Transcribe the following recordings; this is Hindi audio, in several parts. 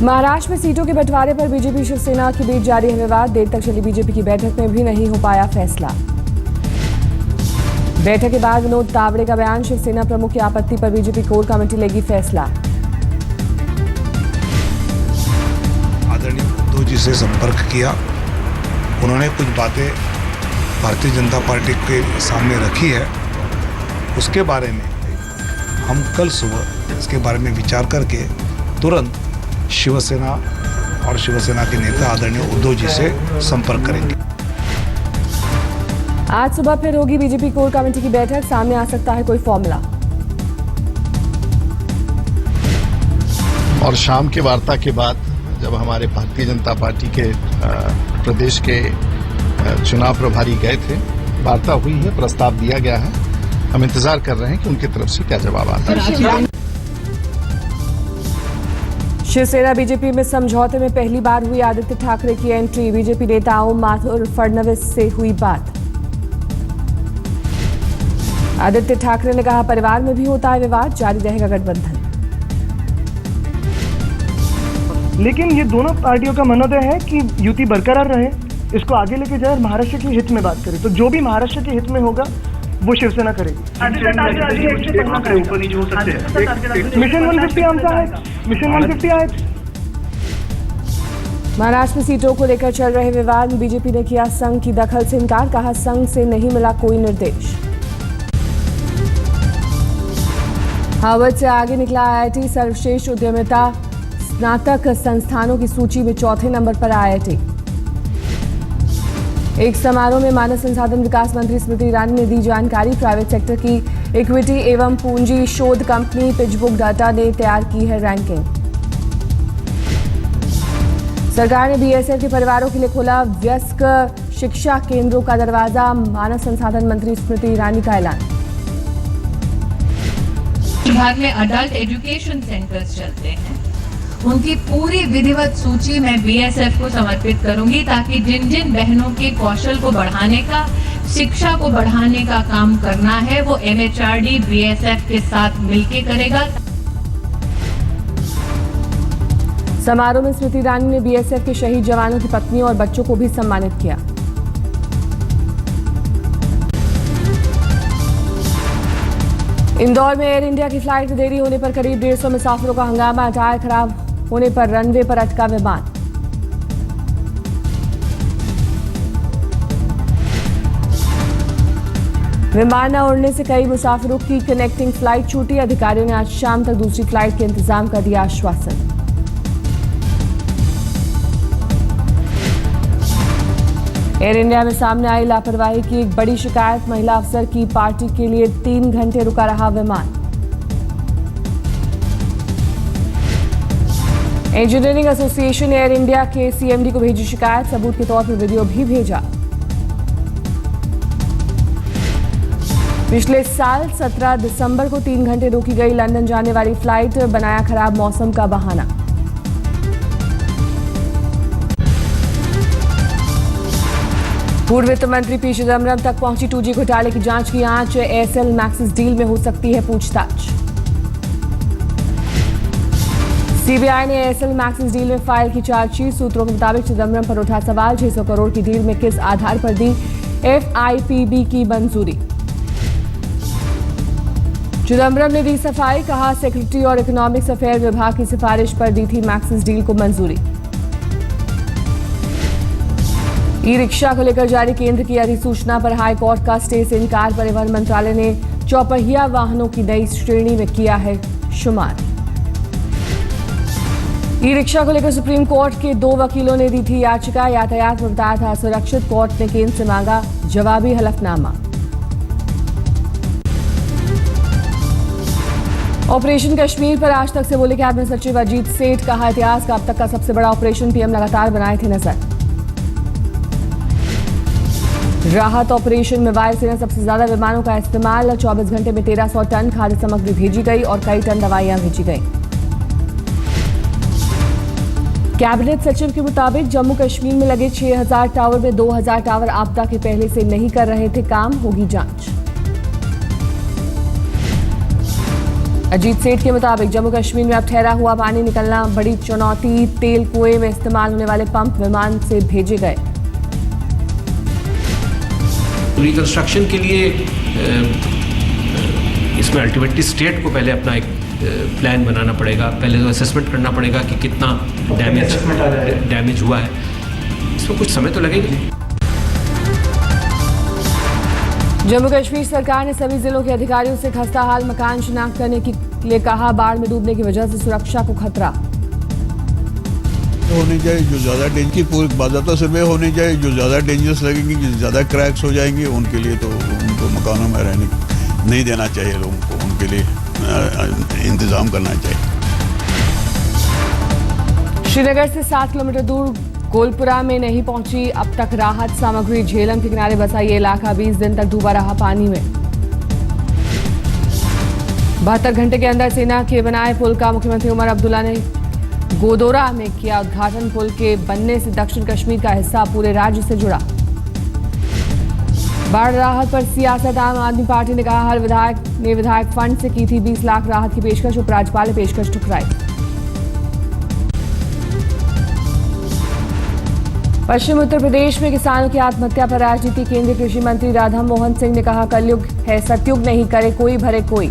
महाराष्ट्र में सीटों के बंटवारे पर बीजेपी शिवसेना के बीच जारी है विवाद। देर तक चली बीजेपी की बैठक में भी नहीं हो पाया फैसला। बैठक के बाद विनोद तावड़े का बयान, शिवसेना प्रमुख की आपत्ति पर बीजेपी कोर कमेटी लेगी फैसला। आदरणीय उद्धव जी से संपर्क किया, उन्होंने कुछ बातें भारतीय जनता पार्टी के सामने रखी है, उसके बारे में हम कल सुबह इसके बारे में विचार करके तुरंत शिवसेना और शिवसेना के नेता आदरणीय उद्धव जी से संपर्क करेंगे। आज सुबह फिर होगी बीजेपी कोर कमेटी की बैठक, सामने आ सकता है कोई फॉर्मूला। और शाम के वार्ता के बाद जब हमारे भारतीय जनता पार्टी के प्रदेश के चुनाव प्रभारी गए थे, वार्ता हुई है, प्रस्ताव दिया गया है, हम इंतजार कर रहे हैं कि उनकी तरफ से क्या जवाब आता है। शिवसेना बीजेपी में समझौते में पहली बार हुई आदित्य ठाकरे की एंट्री, बीजेपी नेताओं माथुर फडणवीस से हुई बात। आदित्य ठाकरे ने कहा, परिवार में भी होता है विवाद, जारी रहेगा गठबंधन। लेकिन ये दोनों पार्टियों का मनोदय है कि युति बरकरार रहे, इसको आगे लेके जाए और महाराष्ट्र के हित में बात करें। तो जो भी महाराष्ट्र के हित में होगा वो शिवसेना करेगी। मिशन 150 आमचा है, मिशन 150 आहे। महाराष्ट्र में सीटों को लेकर चल रहे विवाद, बीजेपी ने किया संघ की दखल से इनकार, कहा संघ से नहीं मिला कोई निर्देश। हार्वर्ड से आगे निकला आईआईटी, सर्वश्रेष्ठ उद्यमिता स्नातक संस्थानों की सूची में चौथे नंबर पर आईआईटी। एक समारोह में मानव संसाधन विकास मंत्री स्मृति ईरानी ने दी जानकारी, प्राइवेट सेक्टर की इक्विटी एवं पूंजी शोध कंपनी पिचबुक डाटा ने तैयार की है रैंकिंग। सरकार ने बीएसएफ के परिवारों के लिए खोला वयस्क शिक्षा केंद्रों का दरवाजा, मानव संसाधन मंत्री स्मृति ईरानी का ऐलान। विभाग में अडल्ट एजुकेशन सेंटर्स चलते हैं, उनकी पूरी विधिवत सूची मैं बीएसएफ को समर्पित करूंगी, ताकि जिन जिन बहनों के कौशल को बढ़ाने का, शिक्षा को बढ़ाने का काम करना है, वो एमएचआरडी बीएसएफ के साथ मिलकर करेगा। समारोह में स्मृति ईरानी ने बीएसएफ के शहीद जवानों की पत्नियों और बच्चों को भी सम्मानित किया। इंदौर में एयर इंडिया की फ्लाइट देरी होने पर करीब 150 मुसाफिरों का हंगामा, टायर खराब होने पर रनवे पर अटका विमान। विमान न उड़ने से कई मुसाफिरों की कनेक्टिंग फ्लाइट छूटी, अधिकारियों ने आज शाम तक दूसरी फ्लाइट के इंतजाम का दिया आश्वासन। एयर इंडिया में सामने आई लापरवाही की एक बड़ी शिकायत, महिला अफसर की पार्टी के लिए 3 घंटे रुका रहा विमान। इंजीनियरिंग एसोसिएशन एयर इंडिया के सीएमडी को भेजी शिकायत, सबूत के तौर पर वीडियो भी भेजा। पिछले साल 17 दिसंबर को 3 घंटे रोकी गई लंदन जाने वाली फ्लाइट, बनाया खराब मौसम का बहाना। पूर्व वित्त मंत्री पी चिदम्बरम तक पहुंची 2G घोटाले की जांच की आंच, एयरसेल मैक्सिस डील में हो सकती है पूछताछ। सीबीआई ने एयरसेल मैक्सिस डील में फाइल की चार्जशीट, सूत्रों के मुताबिक चिदम्बरम पर उठा सवाल, 600 करोड़ की डील में किस आधार पर दी एफआईपीबी की मंजूरी। चिदम्बरम ने दी सफाई, कहा सेक्रेटरी और इकोनॉमिक्स अफेयर विभाग की सिफारिश पर दी थी मैक्सिस डील को मंजूरी। ई रिक्शा को लेकर जारी केंद्र की अधिसूचना पर हाईकोर्ट का स्टे से इनकार, परिवहन मंत्रालय ने चौपहिया वाहनों की नई श्रेणी में किया है शुमार। ई रिक्शा को लेकर सुप्रीम कोर्ट के 2 वकीलों ने दी थी याचिका, यातायात में बताया था सुरक्षित, कोर्ट ने केंद्र से मांगा जवाबी हलफनामा। ऑपरेशन कश्मीर पर आज तक से बोले कैबिनेट सचिव अजीत सेठ, कहा इतिहास का अब तक का सबसे बड़ा ऑपरेशन, पीएम लगातार बनाए थे नजर। राहत ऑपरेशन में वायुसेना सबसे ज्यादा विमानों का इस्तेमाल, 24 घंटे में 1300 टन खाद्य सामग्री भेजी गई और कई टन दवाइयां भेजी गई। कैबिनेट सचिव के मुताबिक जम्मू कश्मीर में लगे 6000 टावर में 2000 टावर आपदा के पहले से नहीं कर रहे थे काम, होगी जांच। अजीत सेठ के मुताबिक जम्मू कश्मीर में अब ठहरा हुआ पानी निकलना बड़ी चुनौती। तेल कुएं में इस्तेमाल होने वाले पंप विमान से भेजे गए। रिकंस्ट्रक्शन के लिए इसमें अल्टीमेटली स्टेट को पहले अपना एक प्लान बनाना पड़ेगा, पहले तो असेसमेंट करना पड़ेगा कि कितना डैमेज हुआ है। इसमें कुछ समय तो लगेगा। जम्मू कश्मीर सरकार ने सभी जिलों के अधिकारियों से खस्ता हाल मकान शिनाख्त करने के लिए कहा। बाढ़ में डूबने की वजह से सुरक्षा को खतरा होनी चाहिए। जो ज़्यादा डेंजर पूरी बाज़ाब्ता सर्वे होनी चाहिए। जो ज़्यादा डेंजरस लगेंगी, जो ज़्यादा क्रैक्स हो जाएंगे, उनके लिए तो उनको मकानों में रहने नहीं देना चाहिए। लोगों को उनके लिए इंतज़ाम करना चाहिए। श्रीनगर से 7 किलोमीटर दूर गोलपुरा में नहीं पहुंची अब तक राहत सामग्री। झेलम के किनारे बसा ये इलाका 20 दिन तक डूबा रहा पानी में। 72 घंटे के अंदर सेना के बनाए पुल का मुख्यमंत्री उमर अब्दुल्ला ने गोदोरा में किया उद्घाटन। पुल के बनने से दक्षिण कश्मीर का हिस्सा पूरे राज्य से जुड़ा। बाढ़ राहत पर सियासत। आम आदमी पार्टी ने कहा हर विधायक ने विधायक फंड से की थी 20 लाख राहत की पेशकश। उपराज्यपाल ने पेशकश ठुकराई। पश्चिम उत्तर प्रदेश में किसानों की आत्महत्या पर राजनीति। केंद्रीय कृषि मंत्री राधा मोहन सिंह ने कहा कलयुग है सतयुग नहीं, करे कोई भरे कोई।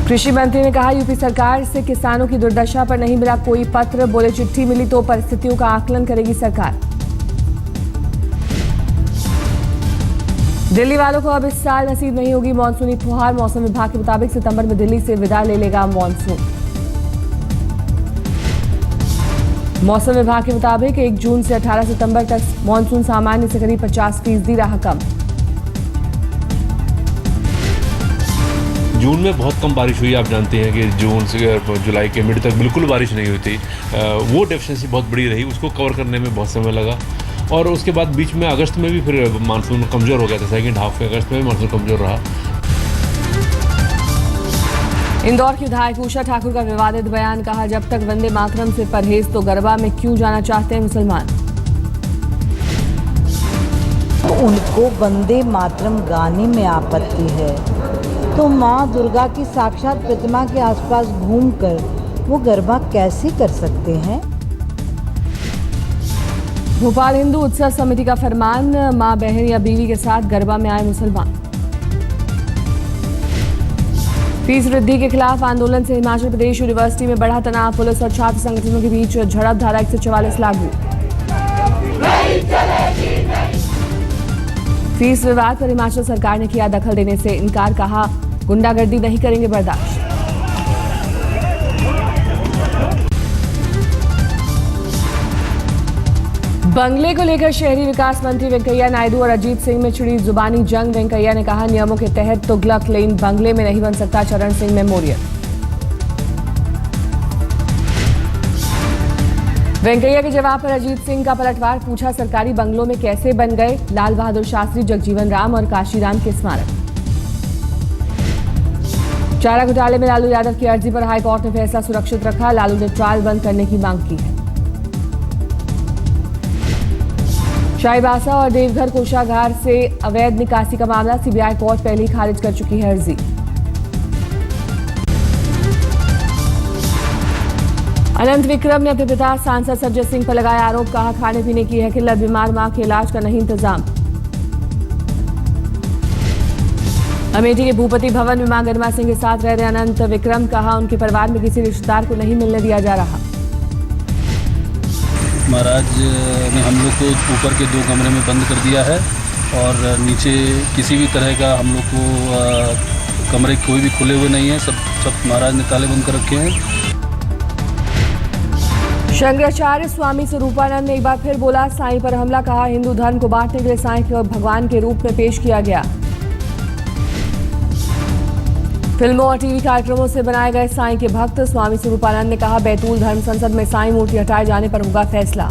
कृषि मंत्री ने कहा यूपी सरकार से किसानों की दुर्दशा पर नहीं मिला कोई पत्र। बोले चिट्ठी मिली तो परिस्थितियों का आकलन करेगी सरकार। दिल्ली वालों को अब इस साल नसीब नहीं होगी मानसूनी फुहार। मौसम विभाग के मुताबिक सितंबर में दिल्ली से विदा ले लेगा मानसून। मौसम विभाग के मुताबिक 1 जून से 18 सितंबर तक मानसून सामान्य से करीब 50% रहा कम। जून में बहुत कम बारिश हुई। आप जानते हैं कि जून से जुलाई के मिड तक बिल्कुल बारिश नहीं हुई थी। वो डेफिशिएंसी बहुत बड़ी रही, उसको कवर करने में बहुत समय लगा। और उसके बाद बीच में अगस्त में भी फिर मानसून कमज़ोर हो गया था। सेकेंड हाफ में अगस्त में भी मानसून कमज़ोर रहा। इंदौर की विधायक उषा ठाकुर का विवादित बयान। कहा जब तक वंदे मातरम से परहेज तो गरबा में क्यों जाना चाहते हैं मुसलमान। उनको वंदे मातरम गाने में आपत्ति है तो माँ दुर्गा की साक्षात प्रतिमा के आसपास घूमकर वो गरबा कैसे कर सकते हैं। भोपाल हिंदू उत्सव समिति का फरमान। मां बहन या बीवी के साथ गरबा में आए मुसलमान। फीस वृद्धि के खिलाफ आंदोलन से हिमाचल प्रदेश यूनिवर्सिटी में बढ़ा तनाव। पुलिस और छात्र संगठनों के बीच झड़प। धारा 144 लागू। फीस विवाद पर हिमाचल सरकार ने किया दखल देने से इनकार। कहा गुंडागर्दी नहीं करेंगे बर्दाश्त। बंगले को लेकर शहरी विकास मंत्री वेंकैया नायडू और अजीत सिंह में छिड़ी जुबानी जंग। वेंकैया ने कहा नियमों के तहत तुगलक लेन बंगले में नहीं बन सकता। चरण सिंह मेमोरियल। वेंकैया के जवाब पर अजीत सिंह का पलटवार। पूछा सरकारी बंगलों में कैसे बन गए। लाल बहादुर शास्त्री, जगजीवन राम और काशीराम के स्मारक। चारा घोटाले में लालू यादव की अर्जी पर हाईकोर्ट ने फैसला सुरक्षित रखा। लालू ने ट्रायल बंद करने की मांग की है। चाईबासा और देवघर कोषागार से अवैध निकासी का मामला। सीबीआई कोर्ट पहले ही खारिज कर चुकी है अर्जी। अनंत विक्रम ने अपने पिता सांसद सज्जन सिंह पर लगाया आरोप। कहा खाने पीने की है किल्लत, बीमार मां के इलाज का नहीं इंतजाम। अमेठी के भूपति भवन में मां गरिमा सिंह के साथ रह रहे अनंत विक्रम। कहा उनके परिवार में किसी रिश्तेदार को नहीं मिलने दिया जा रहा। महाराज ने हम लोग को ऊपर के 2 कमरे में बंद कर दिया है और नीचे किसी भी तरह का हम लोग को कमरे कोई भी खुले हुए नहीं है। सब महाराज ने ताले बंद कर रखे हैं। शंकराचार्य स्वामी स्वरूपानंद ने एक बार फिर बोला साईं पर हमला। कहा हिंदू धर्म को बांटने के लिए साईं को भगवान के रूप में पेश किया गया। फिल्मों और टीवी कार्यक्रमों से बनाए गए साईं के भक्त। स्वामी स्वरूपानंद ने कहा बैतूल धर्म संसद में साईं मूर्ति हटाए जाने पर होगा फैसला।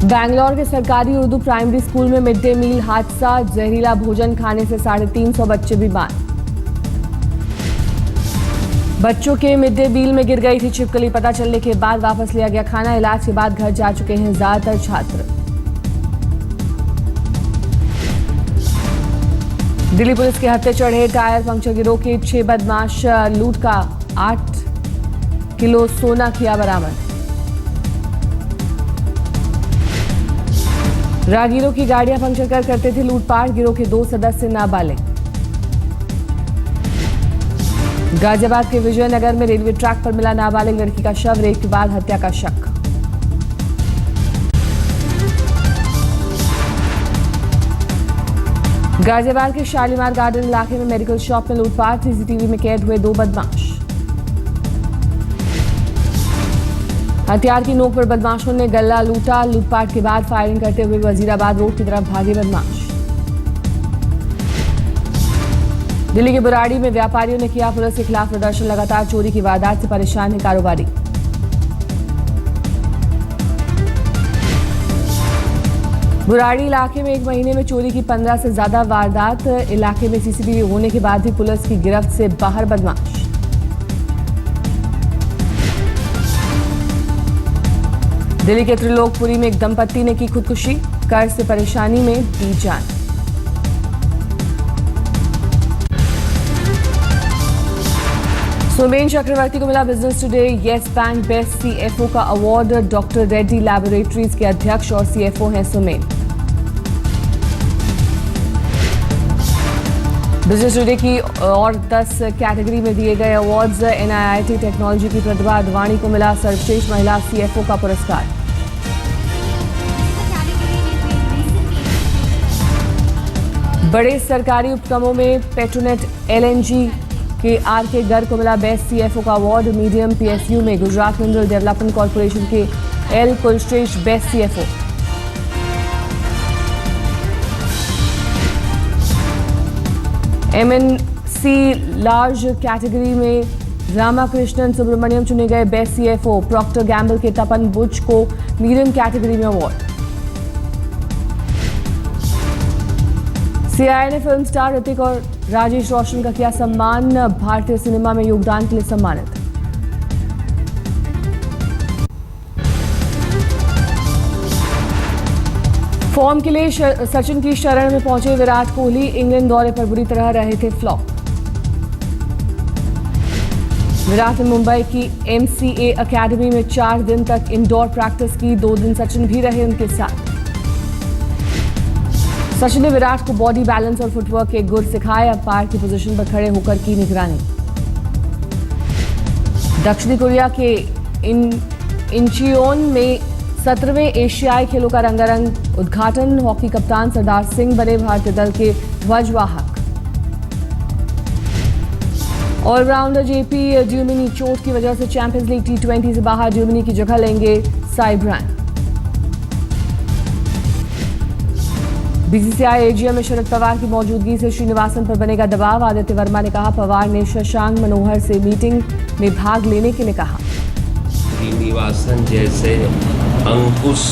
बैंगलोर के सरकारी उर्दू प्राइमरी स्कूल में मिड डे मील हादसा। जहरीला भोजन खाने से 350 बच्चे बीमार। बच्चों के मिड डे मील में गिर गई थी छिपकली। पता चलने के बाद वापस लिया गया खाना। इलाज के बाद घर जा चुके हैं ज्यादातर छात्र। दिल्ली पुलिस के हत्थे चढ़े टायर पंक्चर गिरोह के 6 बदमाश, लूट का 8 किलो सोना किया बरामद। राहगीरों की गाड़ियां पंक्चर कर करते थे लूटपाट, गिरोह के 2 सदस्य नाबालिग। गाजियाबाद के विजयनगर में रेलवे ट्रैक पर मिला नाबालिग लड़की का शव, रेप के बाद हत्या का शक। गाजियाबाद के शालीमार गार्डन इलाके में मेडिकल शॉप में लूटपाट, सीसीटीवी में कैद हुए 2 बदमाश। हथियार की नोक पर बदमाशों ने गल्ला लूटा, लूटपाट के बाद फायरिंग करते हुए वजीराबाद रोड की तरफ भागे बदमाश। दिल्ली के बुराड़ी में व्यापारियों ने किया पुलिस के खिलाफ प्रदर्शन, लगातार चोरी की वारदात से परेशान है कारोबारी। बुराड़ी इलाके में एक महीने में चोरी की 15 से ज्यादा वारदात, इलाके में सीसीटीवी होने के बाद भी पुलिस की गिरफ्त से बाहर बदमाश। दिल्ली के त्रिलोकपुरी में एक दंपत्ति ने की खुदकुशी, कर्ज से परेशानी में दी जान। सोमेन चक्रवर्ती को मिला business today yes bank best CFO का अवार्ड, डॉक्टर रेड्डी लैबोरेटरीज के अध्यक्ष और सीएफओ हैं सोमेन। बिजनेस टुडे की और 10 कैटेगरी में दिए गए अवार्ड्स। एनआईआईटी टेक्नोलॉजी की प्रतिभा अडवाणी को मिला सर्वश्रेष्ठ महिला सीएफओ का पुरस्कार। बड़े सरकारी उपक्रमों में पेट्रोनेट एलएनजी के आरके गर्ग को मिला बेस्ट सीएफओ का अवार्ड। मीडियम पीएसयू में गुजरात मिनरल डेवलपमेंट कॉर्पोरेशन के L Kulshreshtha best CFO. MNC large category में रामाकृष्णन सुब्रमण्यम चुने गए बेस्ट सीएफओ। प्रॉक्टर गैम्बल के तपन बुच को मीडियम कैटेगरी में अवार्ड। सीआईए ने फिल्म स्टार ऋतिक और राजेश रोशन का किया सम्मान, भारतीय सिनेमा में योगदान के लिए सम्मानित। फॉर्म के लिए सचिन की शरण में पहुंचे विराट कोहली, इंग्लैंड दौरे पर बुरी तरह रहे थे फ्लॉप। विराट ने मुंबई की एमसीए एकेडमी में 4 दिन तक इंडोर प्रैक्टिस की, 2 दिन सचिन भी रहे उनके साथ। सचिन ने विराट को बॉडी बैलेंस और फुटवर्क के गुर सिखाए, अंपायर की पोजीशन पर खड़े होकर की निगरानी। दक्षिणी कोरिया के इंचियोन में 17वें एशियाई खेलों का रंगारंग उद्घाटन, हॉकी कप्तान सरदार सिंह बने भारतीय दल के ध्वजवाहक। ऑलराउंडर जेपी ड्यूमिनी चोट की वजह से चैंपियंस लीग T20 से बाहर, ड्यूमिनी की जगह लेंगे साइब्रान। बीसीसीआई एजीएम में शरद पवार की मौजूदगी से श्रीनिवासन पर बनेगा दबाव, आदित्य वर्मा ने कहा पवार ने शशांक मनोहर से मीटिंग में भाग लेने के लिए कहा। श्रीनिवासन जैसे अंकुश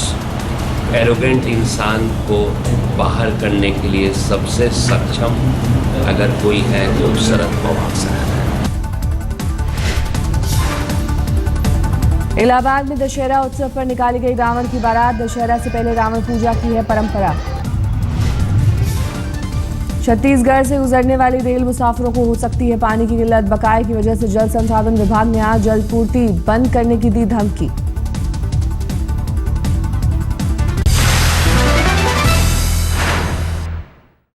एरोगेंट इंसान को बाहर करने के लिए सबसे सक्षम अगर कोई है तो शरद पवार साहब है। इलाहाबाद में दशहरा उत्सव पर निकाली गई रावण की बारात, दशहरा से पहले रावण पूजा की है परंपरा। छत्तीसगढ़ से गुजरने वाली रेल मुसाफिरों को हो सकती है पानी की किल्लत, बकाये की वजह से जल संसाधन विभाग ने आज जल पूर्ति बंद करने की दी धमकी।